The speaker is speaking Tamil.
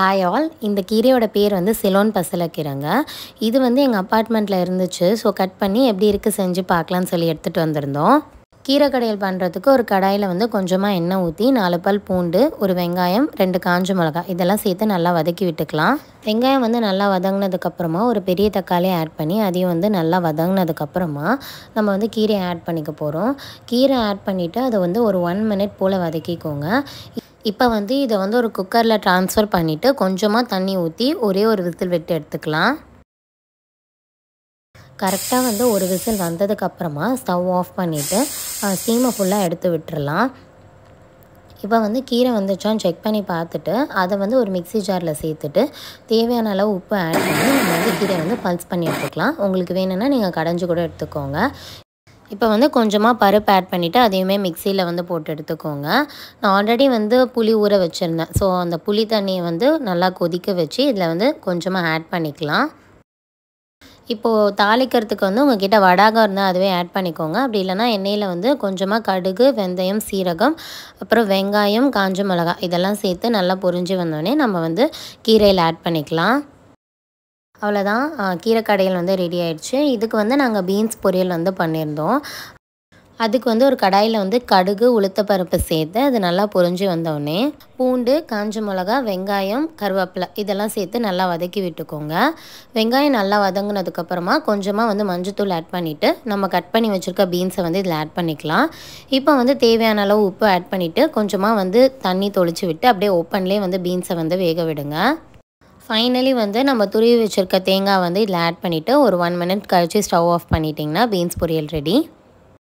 Hi all. இந்த கீரையோட பேர் வந்து சிலோன் பசலைக்கீரைங்க. இது வந்து எங்கள் அப்பார்ட்மெண்ட்டில் இருந்துச்சு. ஸோ கட் பண்ணி எப்படி இருக்குது செஞ்சு பார்க்கலான்னு சொல்லி எடுத்துகிட்டு வந்திருந்தோம். கீரை கடையல் பண்ணுறதுக்கு ஒரு கடாயில் வந்து கொஞ்சமாக எண்ணெய் ஊற்றி 4 பல் பூண்டு, ஒரு வெங்காயம், 2 காஞ்ச மிளகாய் இதெல்லாம் சேர்த்து நல்லா வதக்கி விட்டுக்கலாம். வெங்காயம் வந்து நல்லா வதங்கினதுக்கப்புறமா ஒரு பெரிய தக்காளியை ஆட் பண்ணி அதையும் வந்து நல்லா வதங்கினதுக்கப்புறமா நம்ம வந்து கீரையை ஆட் பண்ணிக்க போகிறோம். கீரை ஆட் பண்ணிவிட்டு அதை வந்து ஒரு 1 மினிட் போல் வதக்கிக்கோங்க. இப்போ வந்து இதை வந்து ஒரு குக்கரில் ட்ரான்ஸ்ஃபர் பண்ணிவிட்டு கொஞ்சமாக தண்ணி ஊற்றி ஒரே ஒரு விசில் விட்டு எடுத்துக்கலாம். கரெக்டாக வந்து ஒரு விசில் வந்ததுக்கப்புறமா ஸ்டவ் ஆஃப் பண்ணிவிட்டு ஸ்டீமை ஃபுல்லாக எடுத்து விட்டுறலாம். இப்போ வந்து கீரை வந்துச்சான்னு செக் பண்ணி பார்த்துட்டு அதை வந்து ஒரு மிக்ஸி ஜாரில் சேர்த்துட்டு தேவையான அளவு உப்பு ஆட் பண்ணி நம்ம வந்து கீரை வந்து பல்ஸ் பண்ணி எடுத்துக்கலாம். உங்களுக்கு வேணும்னா நீங்கள் கடைஞ்சி கூட எடுத்துக்கோங்க. இப்போ வந்து கொஞ்சமாக பருப்பு ஆட் பண்ணிவிட்டு அதையுமே மிக்சியில் வந்து போட்டு எடுத்துக்கோங்க. நான் ஆல்ரெடி வந்து புளி ஊற வச்சுருந்தேன். ஸோ அந்த புளி தண்ணியை வந்து நல்லா கொதிக்க வச்சு இதில் வந்து கொஞ்சமாக ஆட் பண்ணிக்கலாம். இப்போது தாளிக்கிறதுக்கு வந்து உங்கள்கிட்ட வடாகம் இருந்தால் அதுவே ஆட் பண்ணிக்கோங்க. அப்படி இல்லைனா எண்ணெயில் வந்து கொஞ்சமாக கடுகு, வெந்தயம், சீரகம், அப்புறம் வெங்காயம், காஞ்ச மிளகாய் இதெல்லாம் சேர்த்து நல்லா பொரிஞ்சு வந்தோடனே நம்ம வந்து கீரையில் ஆட் பண்ணிக்கலாம். அவ்வளோதான், கீரை கடையல் வந்து ரெடி ஆயிடுச்சு. இதுக்கு வந்து நாங்கள் பீன்ஸ் பொரியல் வந்து பண்ணியிருந்தோம். அதுக்கு வந்து ஒரு கடாயில் வந்து கடுகு, உளுத்தப்பருப்பு சேர்த்து அது நல்லா பொரிஞ்சு வந்தோடனே பூண்டு, காஞ்ச மிளகா, வெங்காயம், கருவேப்பிலை இதெல்லாம் சேர்த்து நல்லா வதக்கி விட்டுக்கோங்க. வெங்காயம் நல்லா வதங்கினதுக்கப்புறமா கொஞ்சமாக வந்து மஞ்சத்தூள் ஆட் பண்ணிவிட்டு நம்ம கட் பண்ணி வச்சுருக்க பீன்ஸை வந்து இதில் ஆட் பண்ணிக்கலாம். இப்போ வந்து தேவையான அளவு உப்பு ஆட் பண்ணிவிட்டு கொஞ்சமாக வந்து தண்ணி தொளிச்சு விட்டு அப்படியே ஓப்பன்லேயே வந்து பீன்ஸை வந்து வேக விடுங்க. ஃபைனலி வந்து நம்ம துருவி வச்சுருக்க தேங்காய் வந்து இதில் ஆட் பண்ணிவிட்டு ஒரு 1 மினிட் கழித்து ஸ்டவ் ஆஃப் பண்ணிட்டிங்கன்னா பீன்ஸ் பொரியல் ரெடி.